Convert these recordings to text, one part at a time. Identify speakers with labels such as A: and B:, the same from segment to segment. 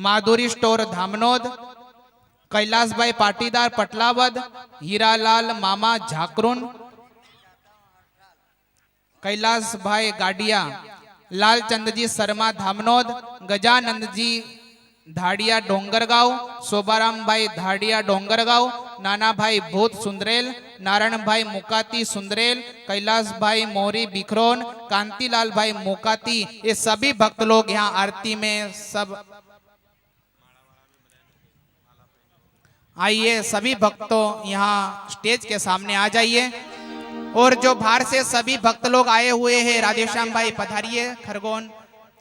A: माधुरी store Dhamnod, Kailash भाई पाटीदार पटलावद, हीरालाल मामा झाकरुन, कैलाश भाई गाडिया, लालचंद जी शर्मा धामनोद, गजानंद जी धाड़िया डोंगरगांव, शोभाराम भाई धाड़िया डोंगरगांव, नाना भाई भूत सुंदरेल, नारायण भाई मुकाती सुंदरेल, कैलाश भाई मोरी बिखरोन, कांतीलाल भाई मुकाती, ये सभी भक्त लोग यहाँ आरती में सब आइए। सभी भक्तों यहाँ स्टेज के सामने आ जाइए। और जो बाहर से सभी भक्त लोग आए हुए हैं, राधेश्याम भाई पधारिए खरगोन,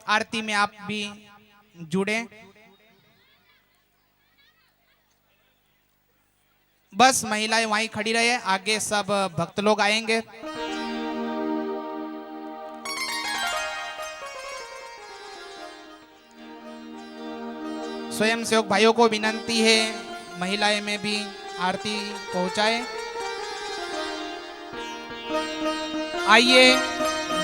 A: आरती में आप भी जुड़े। बस महिलाएं वहीं खड़ी रहे, आगे सब भक्त लोग आएंगे। स्वयं सेवक भाइयों को विनंती है महिलाएं में भी आरती पहुंचाए। आइए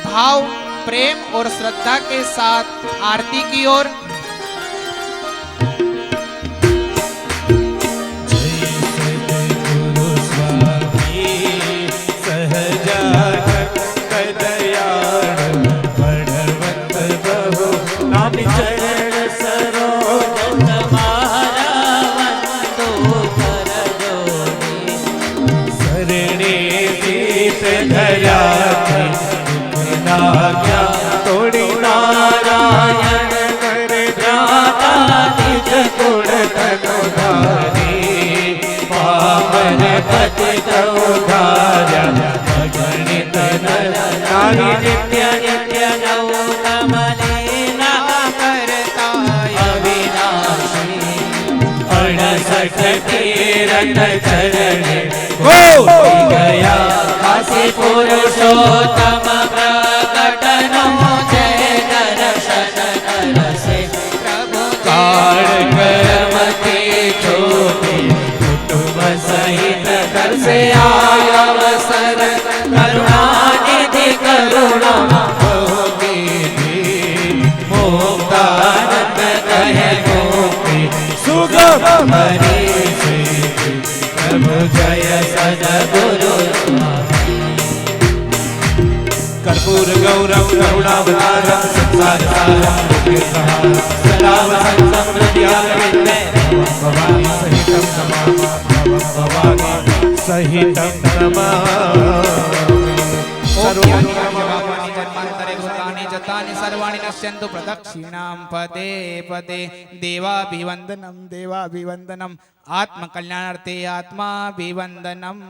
A: भाव प्रेम और श्रद्धा के साथ आरती की ओर।
B: तोड़ी नारायण कर जाता निज गुण तनुधारी, पावन पतित उद्धारा अगणित नारी नित्य नित्य नवनमलीना करता अविनाशी, 68 तीरथ चरण हो गया काशी पुरुषोत्तम प्रकटनो, जय दर्शन नरसे प्रभु काल कर्म की ज्योति, कुटुंब सहित घर से आया अवसर, करुणानिधि करुणा मुक्तानंद कहे मुक्ति सुगम हरि से प्रभु जय सद्गुरु। कर्पूर गौरव करुणावतारं संसार सारं लोकेशहारं, सदा वसन्तं हृदयारविन्दे भवानी सहितं नमामि, भवानी सहितं
A: सर्वाणि नश्यन्तु प्रदक्षिणां पदे पदे। देवाभिवन्दनं देवाभिवन्दनं, आत्मकल्याणार्थे आत्माभिवन्दनम्।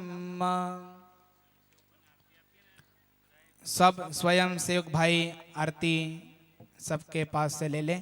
A: सब स्वयं सेवक भाई आरती सबके पास से ले ले।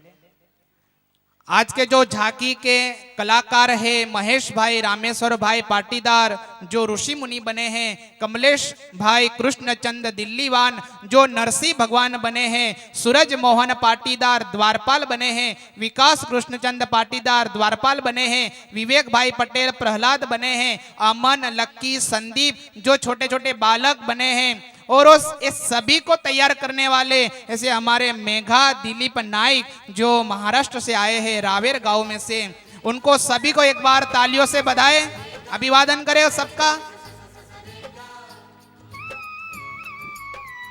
A: आज के जो झांकी के कलाकार है महेश भाई रामेश्वर भाई पाटीदार, जो ऋषि मुनि बने हैं, कमलेश भाई कृष्णचंद दिल्लीवान जो नरसिंह भगवान बने हैं, सूरज मोहन पाटीदार द्वारपाल बने हैं, विकास कृष्णचंद पाटीदार द्वारपाल बने हैं, विवेक भाई पटेल प्रहलाद बने हैं, अमन लक्की संदीप जो छोटे छोटे बालक बने हैं, और इस सभी को तैयार करने वाले ऐसे हमारे मेघा दिलीप नाइक जो महाराष्ट्र से आए हैं रावेर गांव में से, उनको सभी को एक बार तालियों से बधाएं, अभिवादन करें सबका।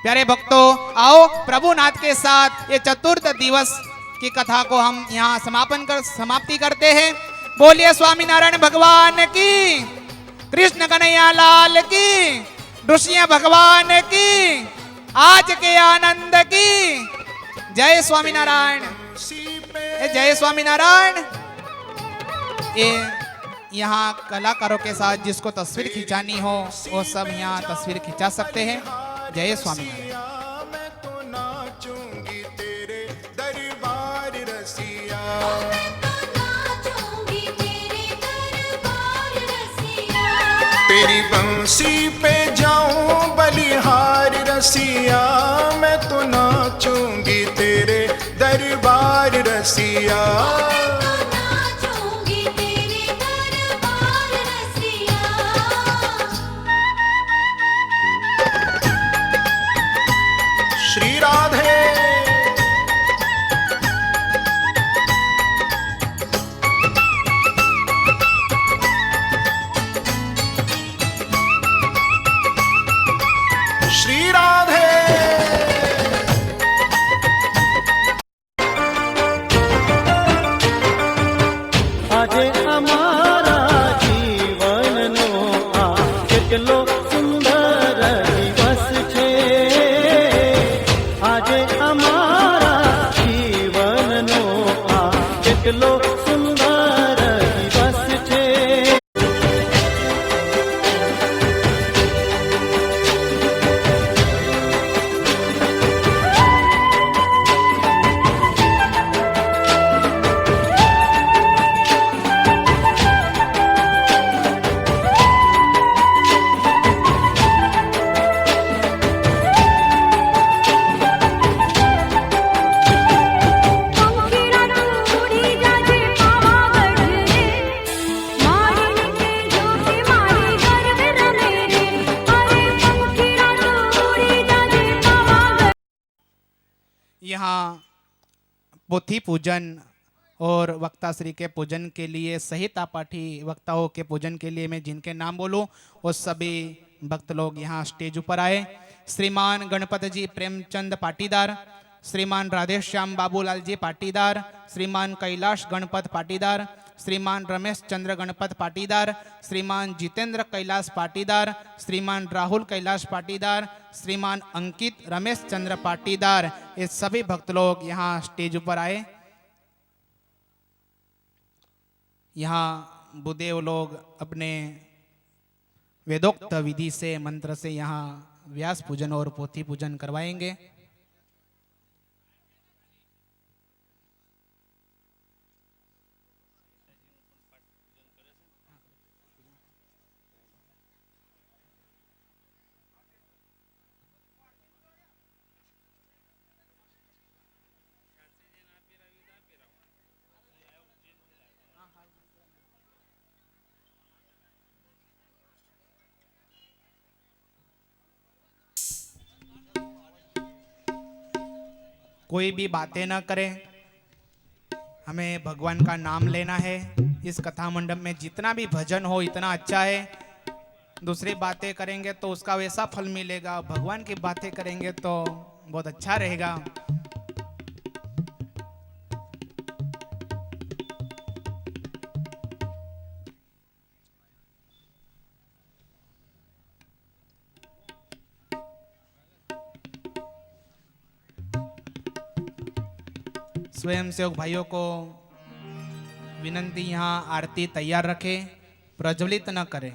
A: प्यारे भक्तों, आओ प्रभुनाथ के साथ ये चतुर्थ दिवस की कथा को हम यहाँ समाप्ति करते हैं। बोलिए स्वामीनारायण भगवान की, कृष्ण कन्हैया लाल की, ऋषिया भगवान की, आज के आनंद की। जय स्वामीनारायण, जय स्वामीनारायण। ये यहाँ कलाकारों के साथ जिसको तस्वीर खिंचानी हो वो सब यहाँ तस्वीर खिंचा सकते हैं। जय स्वामीनारायण।
C: तेरी बंसी पे जाऊं बलिहार रसिया, मैं तो नाचूंगी तेरे दरबार रसिया। श्री राधे
D: કેટલો સુંદર દિવસ છે.
A: यहाँ पोथी पूजन और वक्ता श्री के पूजन के लिए संहिता पाठी वक्ताओं के पूजन के लिए मैं जिनके नाम बोलूं वो सभी भक्त लोग यहाँ स्टेज ऊपर आए. श्रीमान गणपत जी प्रेमचंद पाटीदार, श्रीमान राधेश्याम बाबूलाल जी पाटीदार, श्रीमान कैलाश गणपत पाटीदार, श्रीमान रमेश चंद्र गणपत पाटीदार, श्रीमान जितेंद्र कैलाश पाटीदार, श्रीमान राहुल कैलाश पाटीदार, श्रीमान अंकित रमेश चंद्र पाटीदार, ये सभी भक्त लोग यहाँ स्टेज ऊपर आए. यहाँ बुदेव लोग अपने वेदोक्त विधि से मंत्र से यहाँ व्यास पूजन और पोथी पूजन करवाएंगे. कोई भी बातें ना करें, हमें भगवान का नाम लेना है. इस कथा मंडप में जितना भी भजन हो इतना अच्छा है. दूसरी बातें करेंगे तो उसका वैसा फल मिलेगा, भगवान की बातें करेंगे तो बहुत अच्छा रहेगा. स्वयं सेवक भाइयों को विनंती, यहाँ आरती तैयार रखें, प्रज्वलित न करें.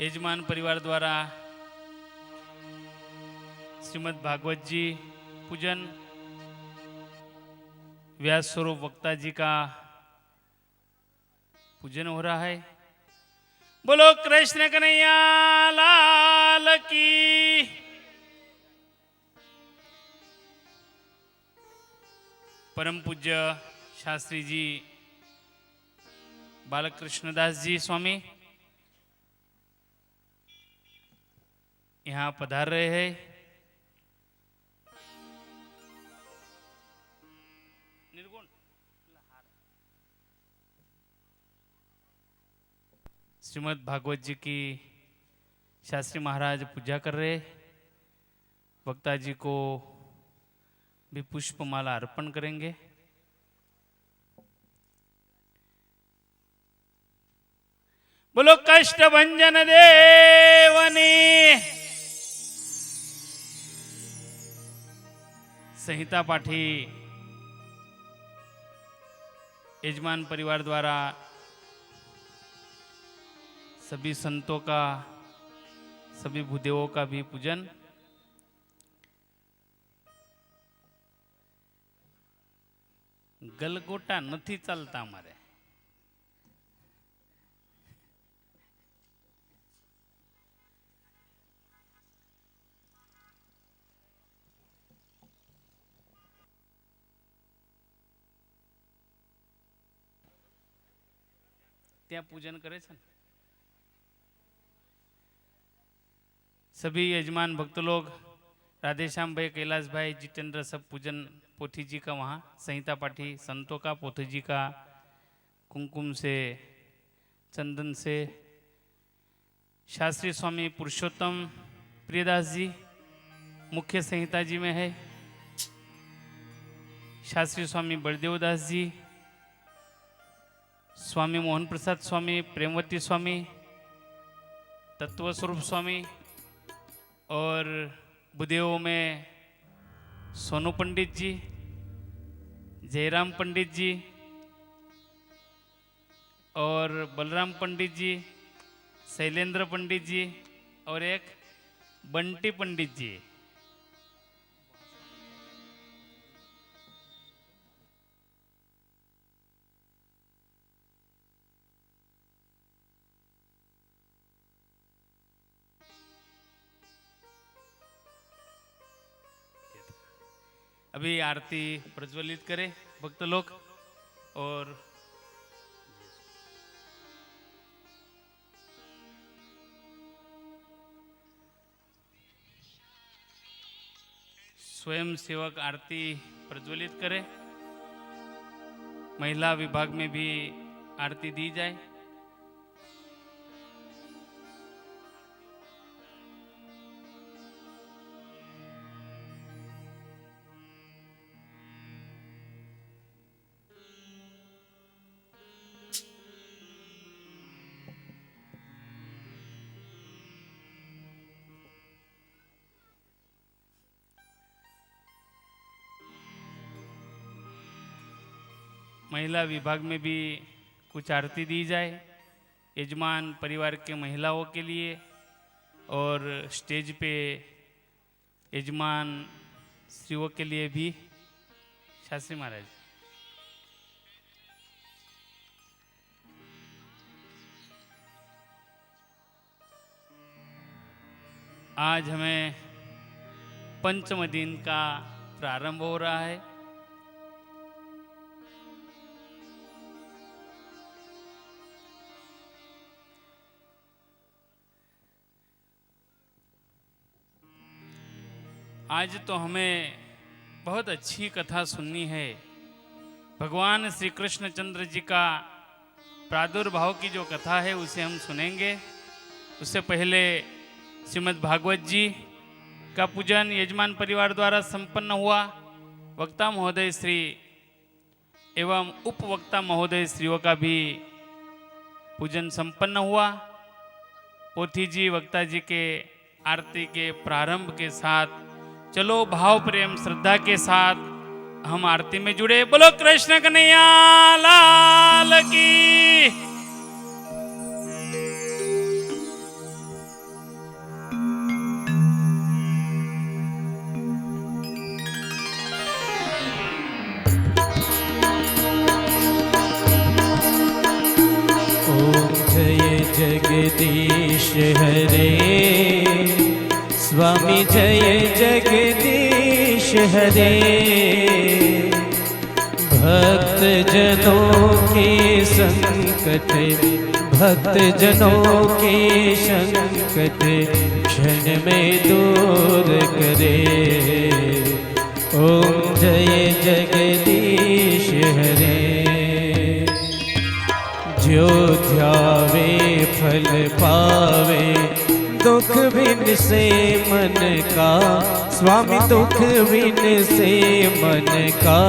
E: यजमान परिवार द्वारा श्रीमद् भागवत जी पूजन, व्यास स्वरूप वक्ता जी का पूजन हो रहा है. बोलो कृष्ण कन्हैया लाल की. परम पूज्य शास्त्री जी बालकृष्णदास जी स्वामी यहाँ पधार रहे हैं. निर्गुण श्रीमद् भागवत जी की शास्त्री महाराज पूजा कर रहे. वक्ता जी को भी पुष्पमाला अर्पण करेंगे. बोलो कष्ट भंजन देवनी. संहिता पाठी यजमान परिवार द्वारा सभी संतों का, सभी भूदेवों का भी पूजन. गलगोटा नहीं चलता हमारे. ત્યાં પૂજન કરે છે ને सभी यजमान भक्त लोग राधेश्याम भाई, कैलाश भाई, जितेंद्र सब पूजन पोथी जी का वहाँ संहिता पाठी संतों का पोथी जी का कुमकुम से चंदन से शास्त्री स्वामी पुरुषोत्तम प्रियदास जी मुख्य संहिता जी में है, शास्त्री स्वामी बलदेवदास जी, स्वामी मोहन प्रसाद स्वामी, प्रेमवती स्वामी, तत्व स्वरूप स्वामी और बुदेवों में सोनू पंडित जी, जयराम पंडित जी और बलराम पंडित जी, शैलेंद्र पंडित जी और एक बंटी पंडित जी। अभी आरती प्रज्वलित करें भक्त लोग और स्वयं सेवक आरती प्रज्वलित करें। महिला विभाग में भी आरती दी जाए। महिला विभाग में भी कुछ आरती दी जाए यजमान परिवार के महिलाओं के लिए और स्टेज पे यजमान स्त्रियों के लिए भी। शास्त्री महाराज आज हमें पंचम दिन का प्रारंभ हो रहा है। आज तो हमें बहुत अच्छी कथा सुननी है। भगवान श्री कृष्ण चंद्र जी का प्रादुर्भाव की जो कथा है उसे हम सुनेंगे। उससे पहले श्रीमद् भागवत जी का पूजन यजमान परिवार द्वारा संपन्न हुआ। वक्ता महोदय श्री एवं उपवक्ता महोदय श्रीयों का भी पूजन संपन्न हुआ। पोथी जी वक्ता जी के आरती के प्रारंभ के साथ चलो भाव प्रेम श्रद्धा के साथ हम आरती में जुड़े। बोलो कृष्ण कन्हैया लाल की।
B: ओम जय जगदीश हरे, स्वामी जय जगदीश हरे। भक्त जनों के संकट, भक्त जनों के संकट क्षण में दूर करे। ओम जय जगदीश हरे। जो ध्यावे फल पावे, दुख बिन से मन का, स्वामी दुख बिन से मन का।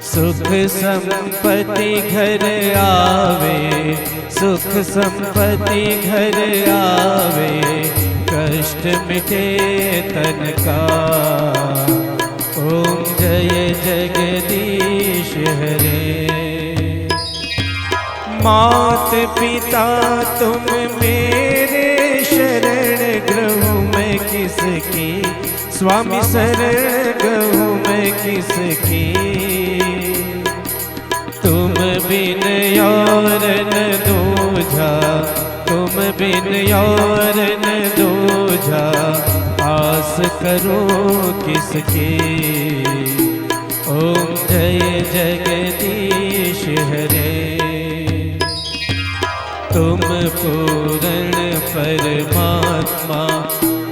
B: सुख संपत्ति घर आवे, सुख संपत्ति घर आवे, कष्ट मिटे तन का। ओम जय जगदीश हरे। मात पिता तुम मेरे शरण ग्रहूँ मैं किसकी, स्वामी शरण ग्रहूँ मैं किसकी। तुम बिन और न दूजा, तुम बिन और न दूजा, आस करो किसकी। ओम जय जगदीश हरे। पूर्ण परमात्मा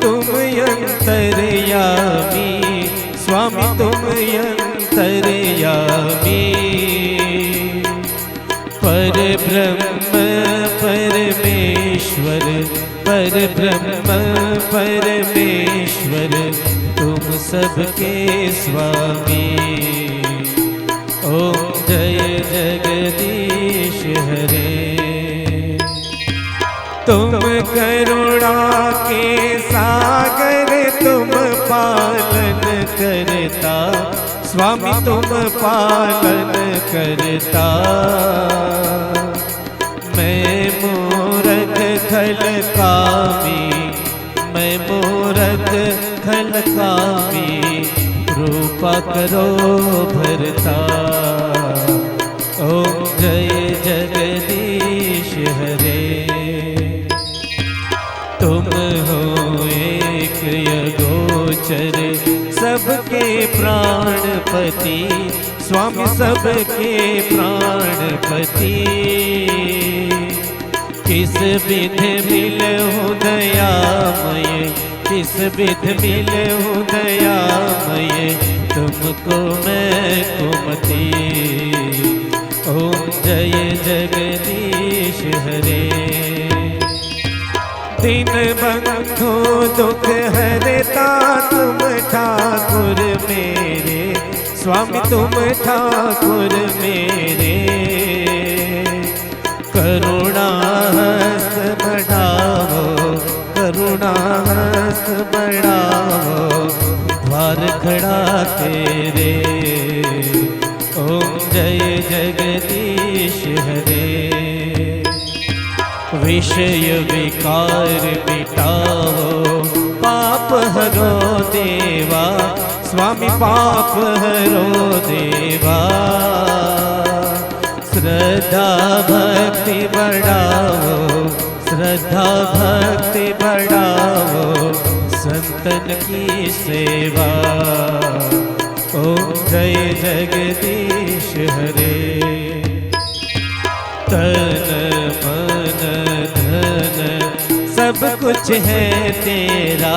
B: तुम अंतर्यामी, स्वामी तुम अंतर्यामी। पर ब्रह्म परमेश्वर, पर ब्रह्म परमेश्वर तुम सबके स्वामी। ओम जय जगदीश हरे। तुम करुणा के सागर तुम पालन करता, स्वामी तुम पालन करता। मैं मूरख खल कामी, मैं मूरख खल कामी, कृपा करो भरता। ओम जय जगदीश हरे। तुम हो एक यगोचर सबके प्राणपति, स्वामी सबके प्राणपति। किस विध मिलहु दयामय, किस विध मिलहु दयामय, तुमको मैं कुमति। ओम जय जगदीश हरे। दिन बंधु दुख हरता तुम ठाकुर मेरे, स्वामी तुम ठाकुर मेरे। करुणा हस्त बढ़ाओ, करुणा हस्त बढ़ाओ, द्वार खड़ा तेरे। ओम जय जगदीश हरे। विषय विकार मिटाओ, पाप हरो देवा, स्वामी पाप हरो देवा। श्रद्धा भक्ति बढ़ाओ, श्रद्धा भक्ति बढ़ाओ, संतन की सेवा। ओम जय जगदीश हरे। तन मन धन सब कुछ है तेरा,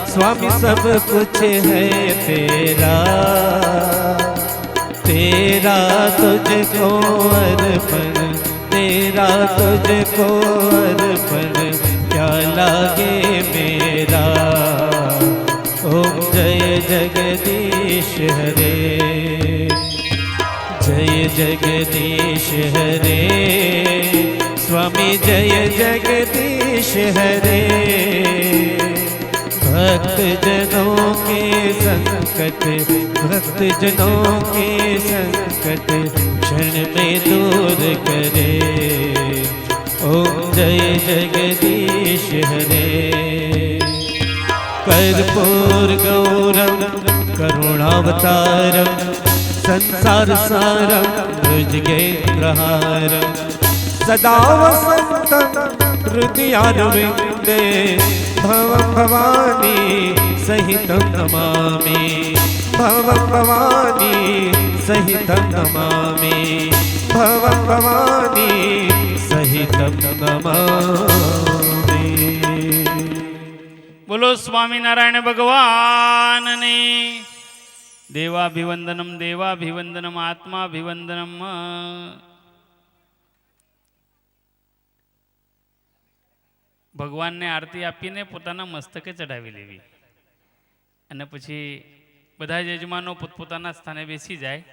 B: स्वामी सब कुछ है तेरा। तेरा तुझको अर्पण, तेरा तुझको अर्पण, क्या लागे मेरा। ओम जय जगदीश हरे। जय जगदीश हरे, स्वामी जय जगदीश हरे। भक्त जनों के संकट, भक्त जनों के संकट क्षण में दूर करे। ओम जय जगदीश हरे। कर्पूर गौरम करुणावतारम, संसार सारम भुजगेन्द्रहारम। सदा वसन्तं हृदयारविन्दे, भवं भवानी सहितं नमामि, भवं भवानी सहितं नमामि, भवं भवानी सहितं नमामि।
E: बोलो स्वामी नारायण भगवान ने। देवाभिवंदनम, देवाभिवंदनम, आत्माभिवंदनम। ભગવાનને આરતી આપીને પોતાના મસ્તકે ચડાવી લેવી અને પછી બધા જ યજમાનો પોતપોતાના સ્થાને બેસી જાય.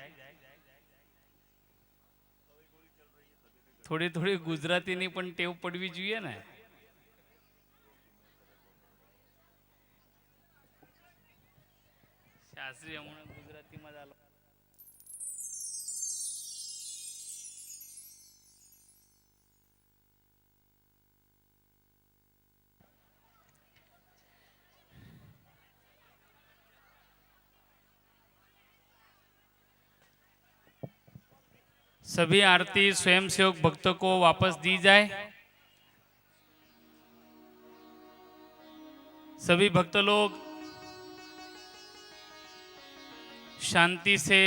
E: થોડી થોડી ગુજરાતીની પણ ટેવ પડવી જોઈએ ને. શાસ્ત્રી હમણાં ગુજરાતીમાં જ આલો. सभी आरती स्वयंसेवक भक्तों को वापस दी जाए. सभी भक्त लोग शांति से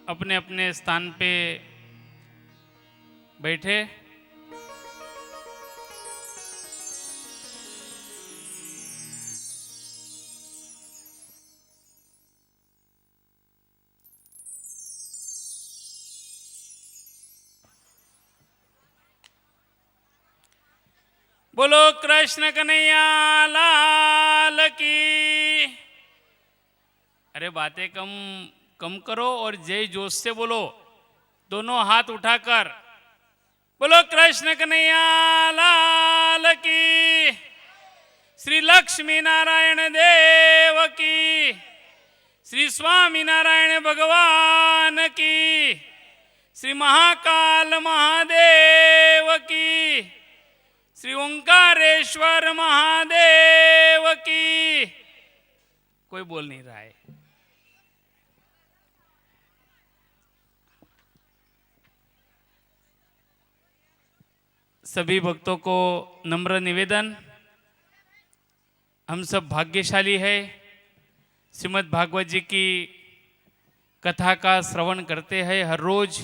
E: अपने अपने स्थान पे बैठे. बोलो कृष्ण कन्हैया लाल की। अरे बातें कम कम करो और जय जोश से बोलो, दोनों हाथ उठाकर बोलो कृष्ण कन्हैया लाल की। श्री लक्ष्मी नारायण देव की, श्री स्वामी नारायण भगवान की, श्री महाकाल महादेव की, श्री ओंकारेश्वर महादेव की। कोई बोल नहीं रहा है। सभी भक्तों को नम्र निवेदन, हम सब भाग्यशाली है, श्रीमद् भागवत जी की कथा का श्रवण करते हैं। हर रोज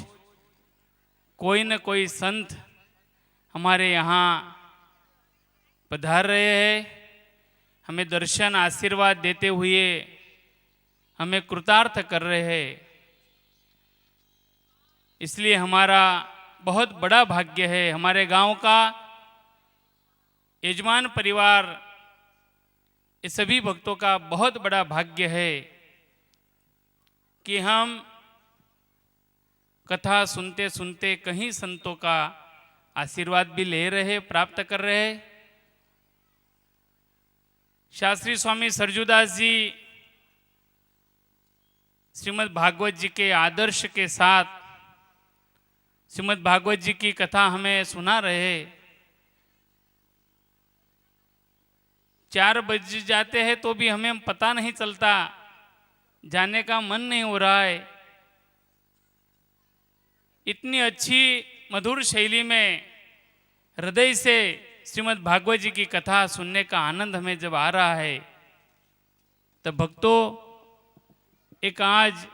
E: कोई न कोई संत हमारे यहाँ पधार रहे हैं, हमें दर्शन आशीर्वाद देते हुए हमें कृतार्थ कर रहे हैं। इसलिए हमारा बहुत बड़ा भाग्य है, हमारे गांव का यजमान परिवार, ये सभी भक्तों का बहुत बड़ा भाग्य है कि हम कथा सुनते सुनते कहीं संतों का आशीर्वाद भी ले रहे, प्राप्त कर रहे। शास्त्री स्वामी सरजूदास जी श्रीमद् भागवत जी के आदर्श के साथ श्रीमद् भागवत जी की कथा हमें सुना रहे। 4 बज जाते हैं तो भी हमें पता नहीं चलता, जाने का मन नहीं हो रहा है। इतनी अच्छी मधुर शैली में हृदय से श्रीमद् भागवत जी की कथा सुनने का आनंद हमें जब आ रहा है, तब भक्तों एक आज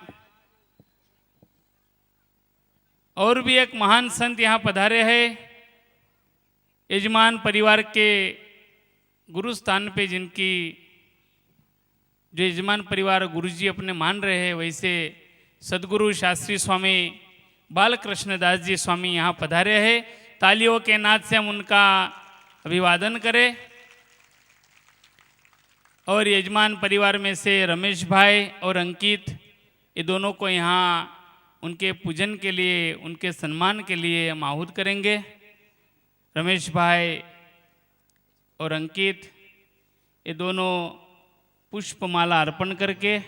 E: और भी एक महान संत यहाँ पधारे हैं। यजमान परिवार के गुरु स्थान पे जिनकी जो यजमान परिवार गुरुजी अपने मान रहे हैं, वैसे सदगुरु शास्त्री स्वामी बालकृष्ण दास जी स्वामी यहाँ पधारे हैं। तालियों के नाद से हम उनका अभिवादन करें। और यजमान परिवार में से रमेश भाई और अंकित, ये दोनों को यहाँ उनके पूजन के लिए, उनके सम्मान के लिए हम आहूत करेंगे। रमेश भाई और अंकित ये दोनों पुष्पमाला अर्पण करके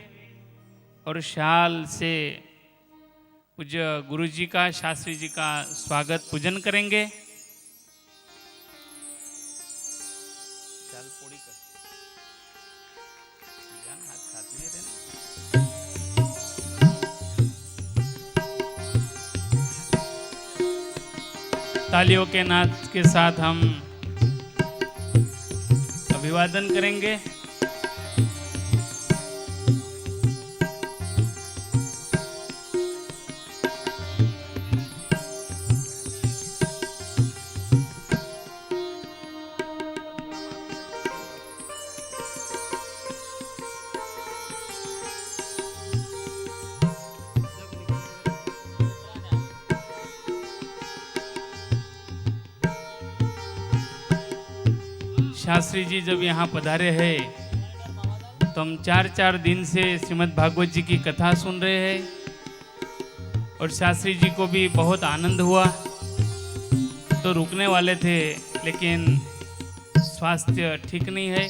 E: और शाल से पूज्य गुरु जी का, शास्त्री जी का स्वागत पूजन करेंगे। शाल पूरी कर हाथ साथ में रहना। तालियों के नाद के साथ हम अभिवादन करेंगे। शास्त्री जी जब यहाँ पधारे हैं तो हम 4-4 दिन से श्रीमद् भागवत जी की कथा सुन रहे हैं और शास्त्री जी को भी बहुत आनंद हुआ। तो रुकने वाले थे लेकिन स्वास्थ्य ठीक नहीं है,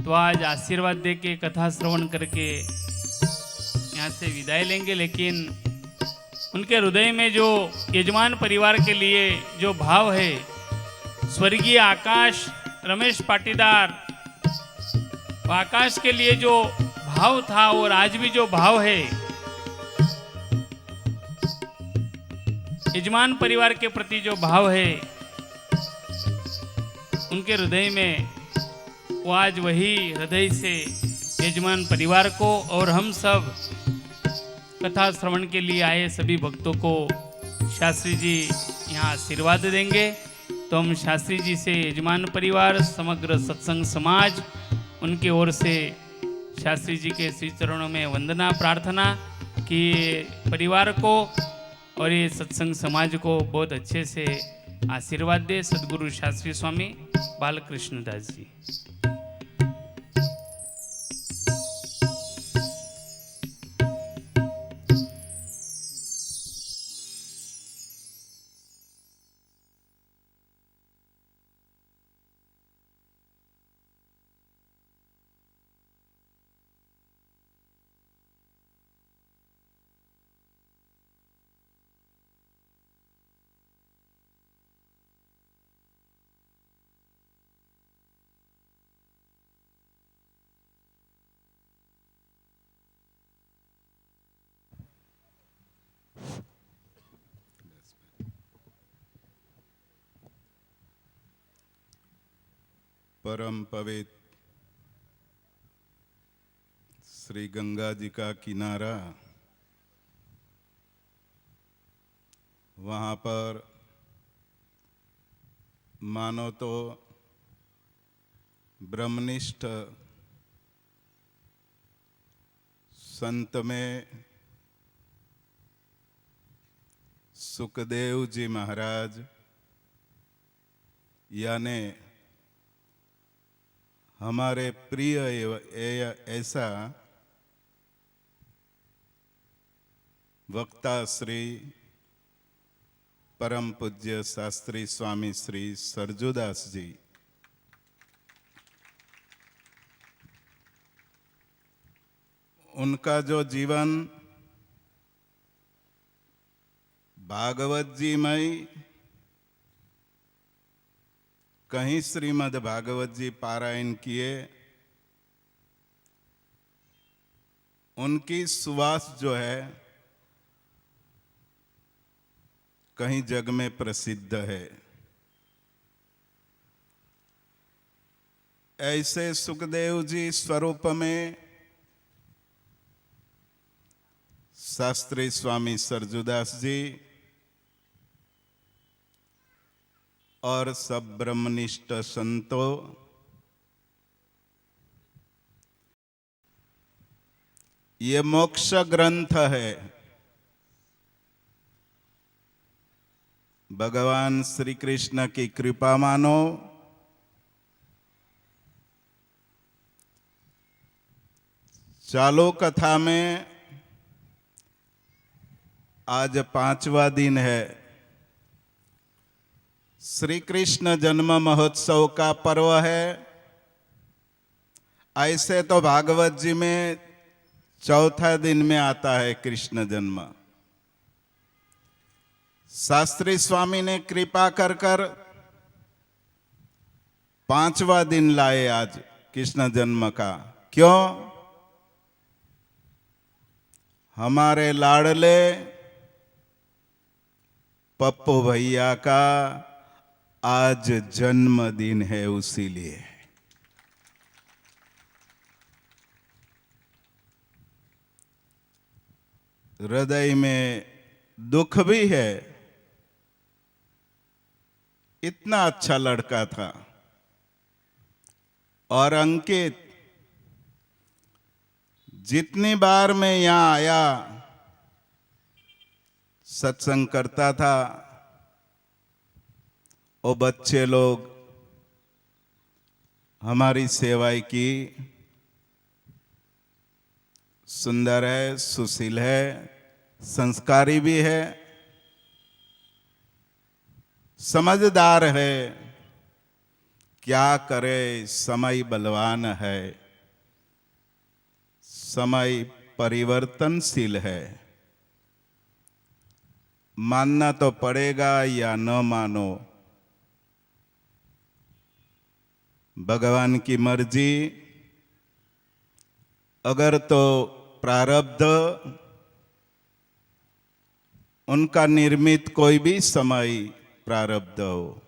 E: तो आज आशीर्वाद दे के कथा श्रवण करके यहाँ से विदाई लेंगे। लेकिन उनके हृदय में जो यजमान परिवार के लिए जो भाव है, स्वर्गीय आकाश रमेश पाटीदार, आकाश के लिए जो भाव था और आज भी जो भाव है, यजमान परिवार के प्रति जो भाव है उनके हृदय में, वो आज वही हृदय से यजमान परिवार को और हम सब कथा श्रवण के लिए आए सभी भक्तों को शास्त्री जी यहाँ आशीर्वाद देंगे। तो हम शास्त्री जी से यजमान परिवार, समग्र सत्संग समाज, उनके ओर से शास्त्री जी के श्री चरणों में वंदना प्रार्थना कि परिवार को और ये सत्संग समाज को बहुत अच्छे से आशीर्वाद दे सदगुरु शास्त्री स्वामी बालकृष्ण दास जी।
F: परम पवित्र श्री गंगा जी का किनारा, वहाँ पर मानो तो ब्रह्मनिष्ठ संत में सुखदेव जी महाराज यानी हमारे प्रिय ऐसा वक्ता श्री परम पूज्य शास्त्री स्वामी श्री सरजूदास जी उनका जो जीवन भागवत जी में कहीं श्रीमद् भागवत जी पारायण किए, उनकी सुवास जो है कहीं जग में प्रसिद्ध है। ऐसे सुखदेव जी स्वरूप में शास्त्री स्वामी सरजूदास जी और सब ब्रह्मनिष्ठ संतों, ये मोक्ष ग्रंथ है। भगवान श्री कृष्ण की कृपा मानो, चालू कथा में आज 5वां दिन है। श्री कृष्ण जन्म महोत्सव का पर्व है। ऐसे तो भागवत जी में 4था दिन में आता है कृष्ण जन्म। शास्त्री स्वामी ने कृपा कर 5वां दिन लाए आज कृष्ण जन्म का। क्यों? हमारे लाडले पप्पू भैया का आज जन्मदिन है, उसीलिए। हृदय में दुख भी है। इतना अच्छा लड़का था। और अंकित, जितनी बार मैं यहां आया सत्संग करता था, वो बच्चे लोग हमारी सेवाएं की। सुंदर है, सुशील है, संस्कारी भी है, समझदार है। क्या करे, समय बलवान है, समय परिवर्तनशील है। मानना तो पड़ेगा या न मानो, भगवान की मर्जी। अगर तो प्रारब्ध उनका निर्मित कोई भी समय प्रारब्ध हो,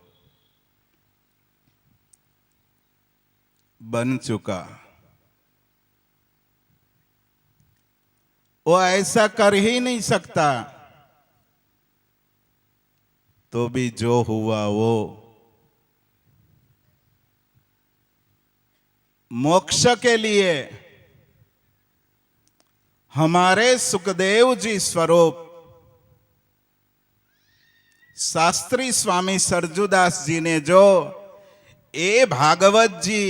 F: बन चुका, वो ऐसा कर ही नहीं सकता। तो भी जो हुआ वो मोक्ष के लिए हमारे सुखदेव जी स्वरूप शास्त्री स्वामी सरजूदास जी ने जो ए भागवत जी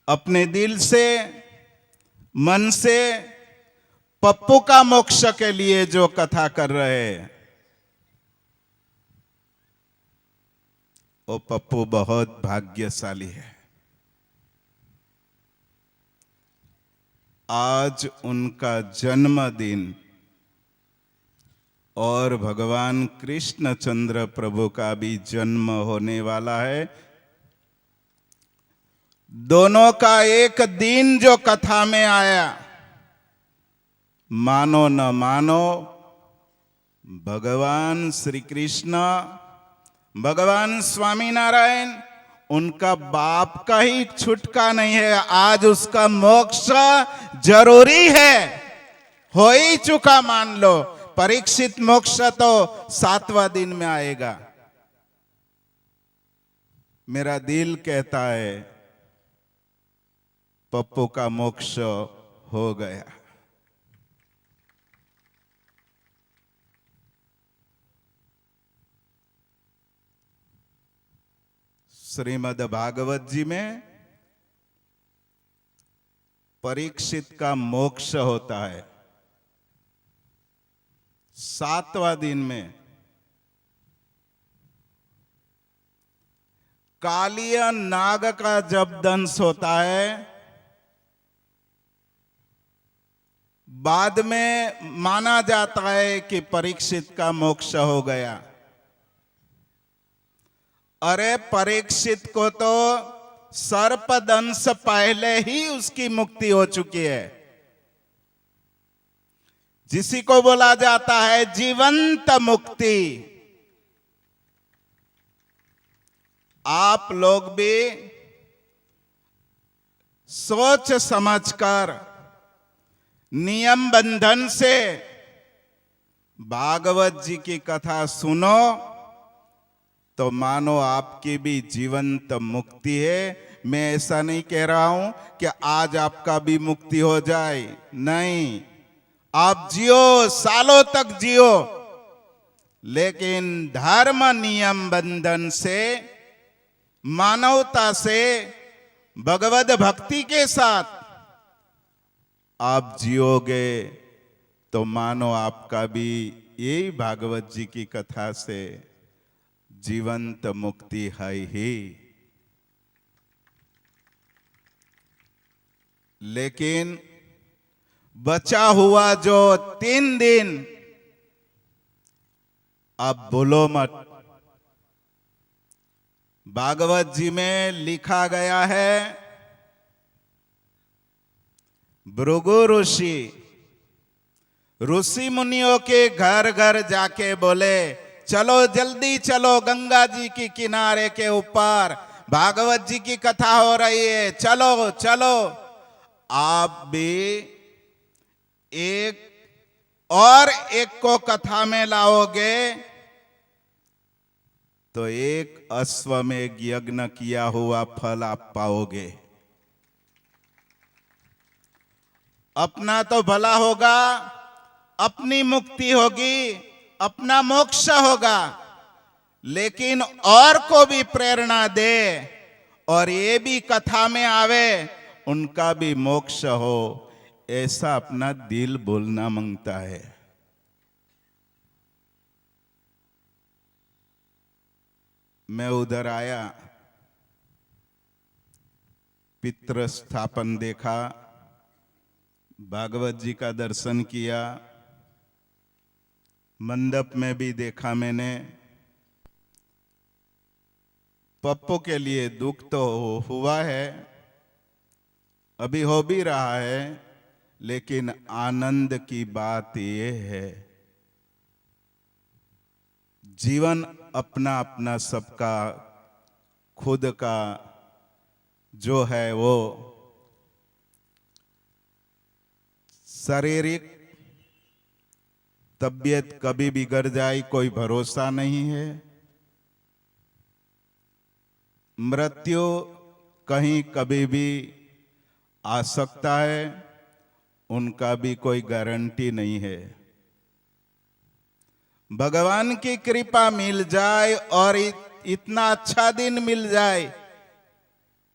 F: अपने दिल से, मन से पप्पू का मोक्ष के लिए जो कथा कर रहे हैं, वो पप्पू बहुत भाग्यशाली है। आज उनका जन्मदिन और भगवान कृष्णचंद्र प्रभु का भी जन्म होने वाला है। दोनों का एक दिन जो कथा में आया, मानो न मानो, भगवान श्री कृष्ण, भगवान स्वामी नारायण, उनका बाप का ही छुटका नहीं है। आज उसका मोक्ष जरूरी है, हो ही चुका मान लो। परीक्षित मोक्ष तो 7वां दिन में आएगा। मेरा दिल कहता है पप्पू का मोक्ष हो गया। श्रीमद् भागवत जी में परीक्षित का मोक्ष होता है 7वां दिन में। कालिया नाग का जब दंश होता है, बाद में माना जाता है कि परीक्षित का मोक्ष हो गया। अरे परीक्षित को तो सर्पदंश पहले ही उसकी मुक्ति हो चुकी है, जिसी को बोला जाता है जीवंत मुक्ति। आप लोग भी सोच समझकर नियम बंधन से भागवत जी की कथा सुनो तो मानो आपकी भी जीवंत मुक्ति है। मैं ऐसा नहीं कह रहा हूं कि आज आपका भी मुक्ति हो जाए, नहीं, आप जियो, सालों तक जियो, लेकिन धर्म नियम बंधन से, मानवता से, भगवत भक्ति के साथ आप जियोगे तो मानो आपका भी यही भागवत जी की कथा से जीवंत मुक्ति है ही। लेकिन बचा हुआ जो 3 दिन, अब बोलो मत। भागवत जी में लिखा गया है, भृगु ऋषि मुनियों के घर घर जाके बोले, चलो जल्दी चलो, गंगा जी की किनारे के ऊपर भागवत जी की कथा हो रही है, चलो चलो। आप भी एक और एक को कथा में लाओगे तो एक अश्वमेध यज्ञ किया हुआ फल आप पाओगे। अपना तो भला होगा, अपनी मुक्ति होगी, अपना मोक्ष होगा, लेकिन और को भी प्रेरणा दे और ये भी कथा में आवे, उनका भी मोक्ष हो, ऐसा अपना दिल बोलना मांगता है। मैं उधर आया, पितृ स्थापन देखा, भागवत जी का दर्शन किया, मंडप में भी देखा मैंने। पप्पू के लिए दुख तो हुआ है, अभी हो भी रहा है, लेकिन आनंद की बात यह है जीवन अपना अपना सबका खुद का जो है वो शारीरिक तबीयत कभी बिगड़ जाए कोई भरोसा नहीं है। मृत्यु कहीं कभी भी आ सकता है, उनका भी कोई गारंटी नहीं है। भगवान की कृपा मिल जाए और इतना अच्छा दिन मिल जाए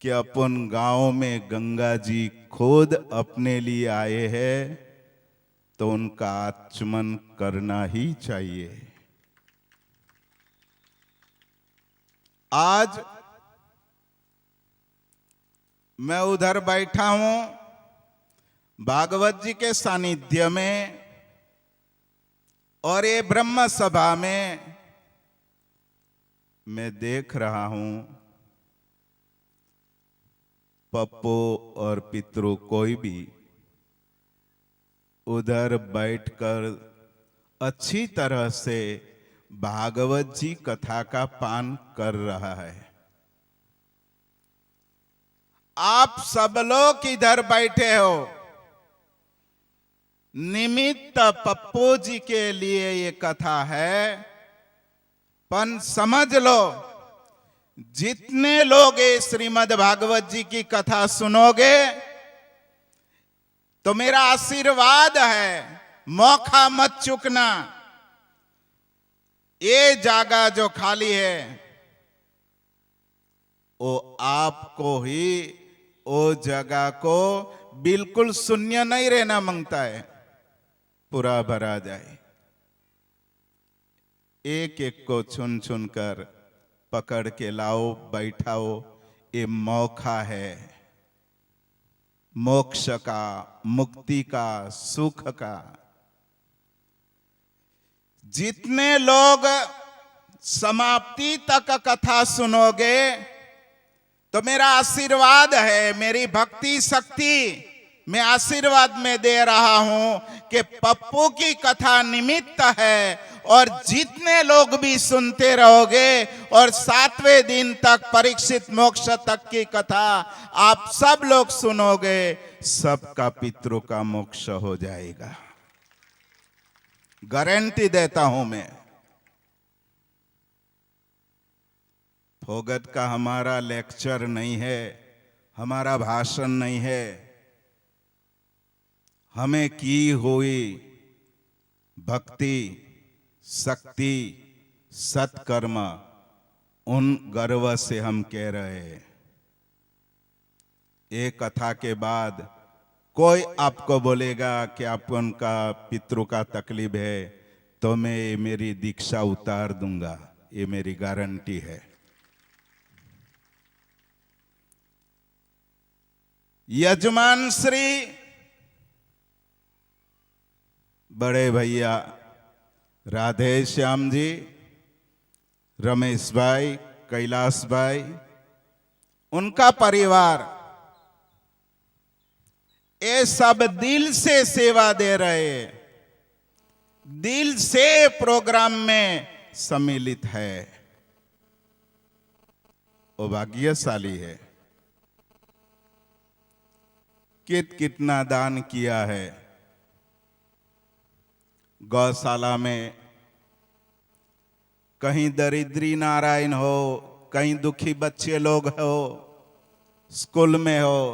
F: कि अपन गांव में गंगा जी खुद अपने लिए आए हैं, तो उनका आचमन करना ही चाहिए। आज मैं उधर बैठा हूं भागवत जी के सानिध्य में, और ये ब्रह्म सभा में मैं देख रहा हूं पप्पू और पितृ कोई भी उधर बैठकर अच्छी तरह से भागवत जी कथा का पान कर रहा है। आप सब लोग इधर बैठे हो, निमित्त पप्पू जी के लिए ये कथा है। पर समझ लो, जितने लोग ये श्रीमद् भागवत जी की कथा सुनोगे तो मेरा आशीर्वाद है, मौका मत चूकना। ये जगह जो खाली है वो आपको ही वो जगह को बिल्कुल शून्य नहीं रहना मांगता है, पूरा भरा जाए। एक एक को चुन चुन कर पकड़ के लाओ, बैठाओ। ये मौका है मोक्ष का, मुक्ति का, सुख का। जितने लोग समाप्ति तक कथा सुनोगे तो मेरा आशीर्वाद है, मेरी भक्ति शक्ति मैं आशीर्वाद में दे रहा हूं कि पप्पू की कथा निमित्त है, और जितने लोग भी सुनते रहोगे और 7वें दिन तक परीक्षित मोक्ष तक की कथा आप सब लोग सुनोगे, सबका पितरों का मोक्ष हो जाएगा, गारंटी देता हूं मैं। फोगट का हमारा लेक्चर नहीं है, हमारा भाषण नहीं है। हमें की हुई भक्ति, शक्ति, सत्कर्म, उन गर्व से हम कह रहे हैं। एक कथा के बाद कोई आपको बोलेगा कि आपको उनका पितरों का तकलीफ है, तो मैं मेरी दीक्षा उतार दूंगा, ये मेरी गारंटी है। यजमान श्री बड़े भैया राधे श्याम जी, रमेश भाई, कैलाश भाई, उनका परिवार, ये सब दिल से सेवा दे रहे हैं, दिल से प्रोग्राम में सम्मिलित है। वो भाग्यशाली है। कितना दान किया है। गौशाला में कहीं दरिद्री नारायण हो, कहीं दुखी बच्चे लोग हो, स्कूल में हो,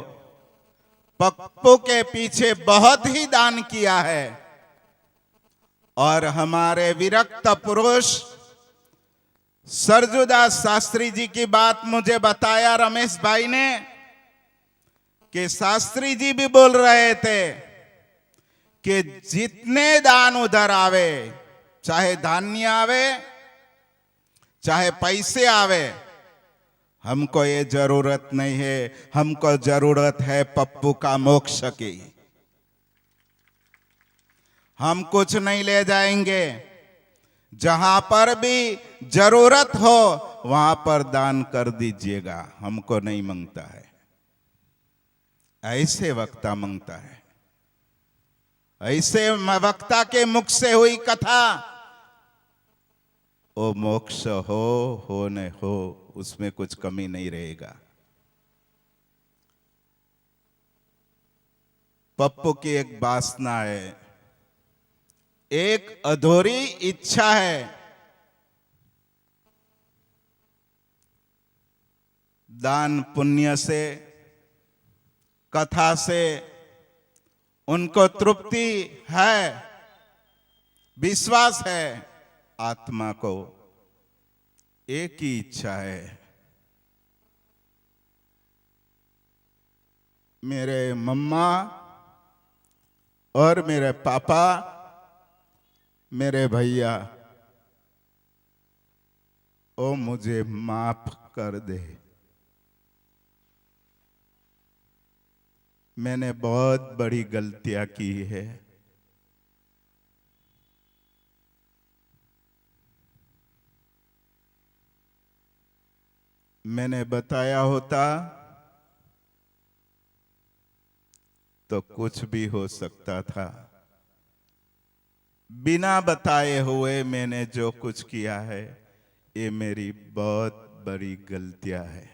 F: पप्पू के पीछे बहुत ही दान किया है। और हमारे विरक्त पुरुष सरजुदास शास्त्री जी की बात मुझे बताया रमेश भाई ने, कि शास्त्री जी भी बोल रहे थे कि जितने दान उधर आवे, चाहे धान्य आवे, चाहे पैसे आवे, हमको ये जरूरत नहीं है, हमको जरूरत है पप्पू का मोक्ष की। हम कुछ नहीं ले जाएंगे, जहां पर भी जरूरत हो वहां पर दान कर दीजिएगा, हमको नहीं मांगता है। ऐसे वक्ता मांगता है। ऐसे वक्ता के मुख से हुई कथा, वो मोक्ष हो न हो, उसमें कुछ कमी नहीं रहेगा। पप्पू की एक वासना है, एक अधूरी इच्छा है। दान पुण्य से, कथा से उनको तृप्ति है, विश्वास है, आत्मा को एक ही इच्छा है, मेरे मम्मा और मेरे पापा, मेरे भैया, ओ मुझे माफ कर दे। मैंने बहुत बड़ी गलतियां की है। मैंने बताया होता तो कुछ भी हो सकता था। बिना बताए हुए मैंने जो कुछ किया है, ये मेरी बहुत बड़ी गलतियां है।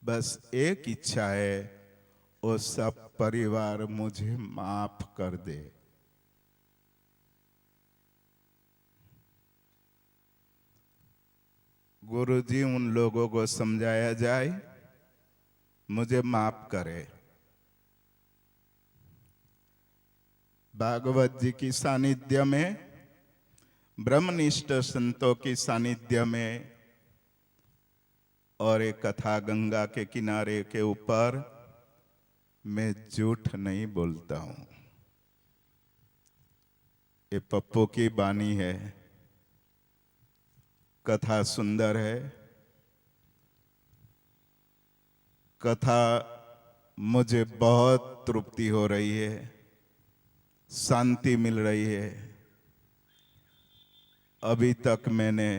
F: बस एक इच्छा है, वो सब परिवार मुझे माफ कर दे। गुरुजी उन लोगों को समझाया जाए, मुझे माफ करे। भागवत जी की सानिध्य में, ब्रह्मनिष्ठ संतों की सानिध्य में, और एक कथा गंगा के किनारे के ऊपर मैं झूठ नहीं बोलता हूं। ये पप्पू की बानी है। कथा सुंदर है, कथा मुझे बहुत तृप्ति हो रही है, शांति मिल रही है। अभी तक मैंने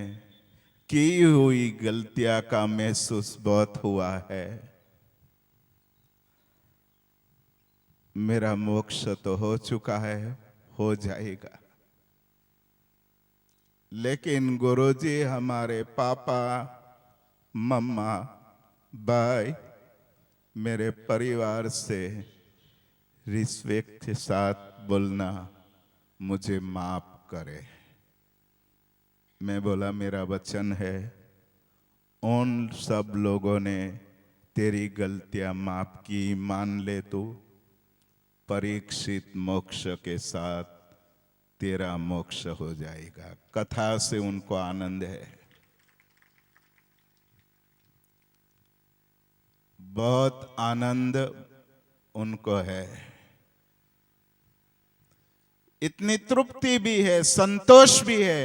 F: की हुई गलतियां का महसूस बहुत हुआ है। मेरा मोक्ष तो हो चुका है, हो जाएगा, लेकिन गुरुजी हमारे पापा, मम्मा, भाई, मेरे परिवार से रिस्पेक्ट के साथ बोलना, मुझे माफ करे। मैं बोला मेरा वचन है, उन सब लोगों ने तेरी गलतियां माफ की, मान ले तू, परीक्षित मोक्ष के साथ तेरा मोक्ष हो जाएगा। कथा से उनको आनंद है, बहुत आनंद उनको है। इतनी तृप्ति भी है, संतोष भी है,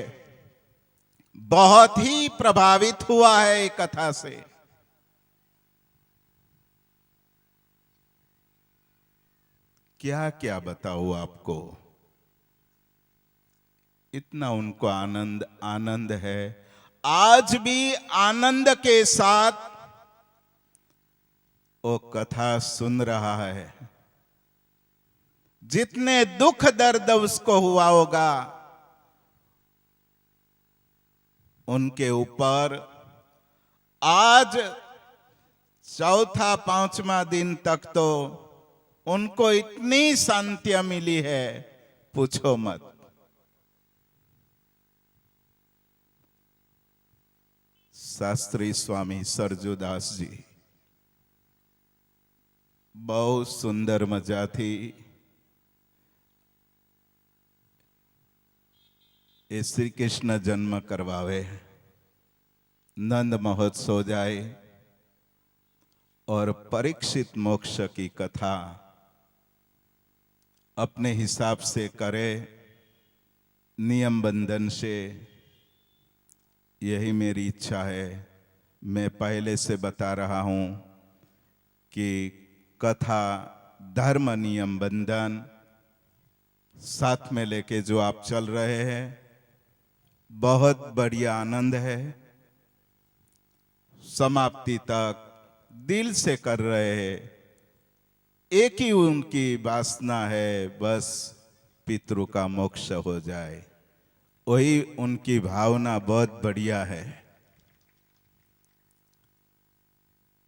F: बहुत ही प्रभावित हुआ है ये कथा से। क्या क्या बताऊं आपको, इतना उनको आनंद आनंद है। आज भी आनंद के साथ वो कथा सुन रहा है। जितने दुख दर्द उसको हुआ होगा, उनके ऊपर आज चौथा पांचवा दिन तक तो उनको इतनी शांति मिली है, पूछो मत। शास्त्री स्वामी सरजूदास जी, बहुत सुंदर मजा थी। ये श्री कृष्ण जन्म करवावे, नंद महोत्सव जाए और परीक्षित मोक्ष की कथा अपने हिसाब से करे, नियम बंधन से। यही मेरी इच्छा है। मैं पहले से बता रहा हूं कि कथा, धर्म, नियम बंधन साथ में लेके जो आप चल रहे हैं, बहुत बढ़िया आनंद है। समाप्ति तक दिल से कर रहे हैं। एक ही उनकी वासना है, बस पितृ का मोक्ष हो जाए। वही उनकी भावना बहुत बढ़िया है।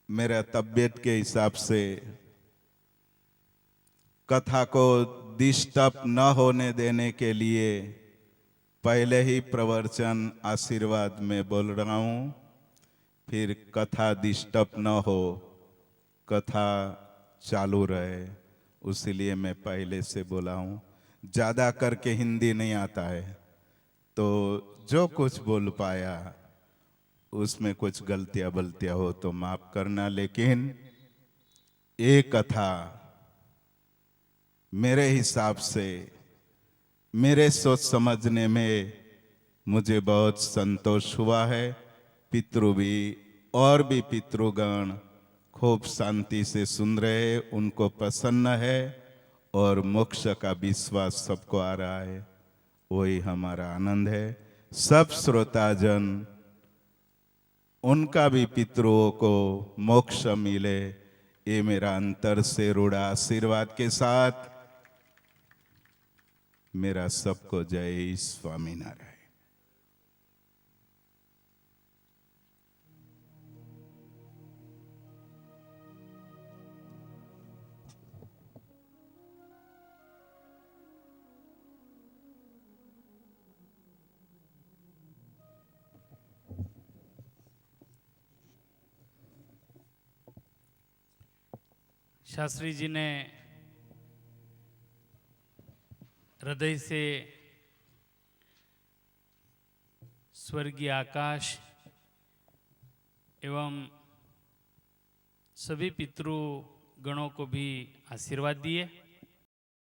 F: मेरा तबीयत के हिसाब से कथा को डिस्टर्ब न होने देने के लिए पहले ही प्रवचन आशीर्वाद में बोल रहा हूं, फिर कथा डिस्टर्ब न हो, कथा चालू रहे, उसीलिए मैं पहले से बोला हूं। ज्यादा करके हिंदी नहीं आता है, तो जो कुछ बोल पाया उसमें कुछ गलतियां बलतियां हो तो माफ करना, लेकिन एक कथा मेरे हिसाब से, मेरे सोच समझने में मुझे बहुत संतोष हुआ है। पितृ भी और भी पितृगण खूब शांति से सुन रहे, उनको प्रसन्न है और मोक्ष का विश्वास सबको आ रहा है, वही हमारा आनंद है। सब श्रोताजन, उनका भी पितरों को मोक्ष मिले, ये मेरा अंतर से रूढ़ आशीर्वाद के साथ मेरा सबको जय स्वामीनारायण।
E: शास्त्री जी ने हृदय से स्वर्गीय आकाश एवं सभी पितृ गणों को भी आशीर्वाद दिए।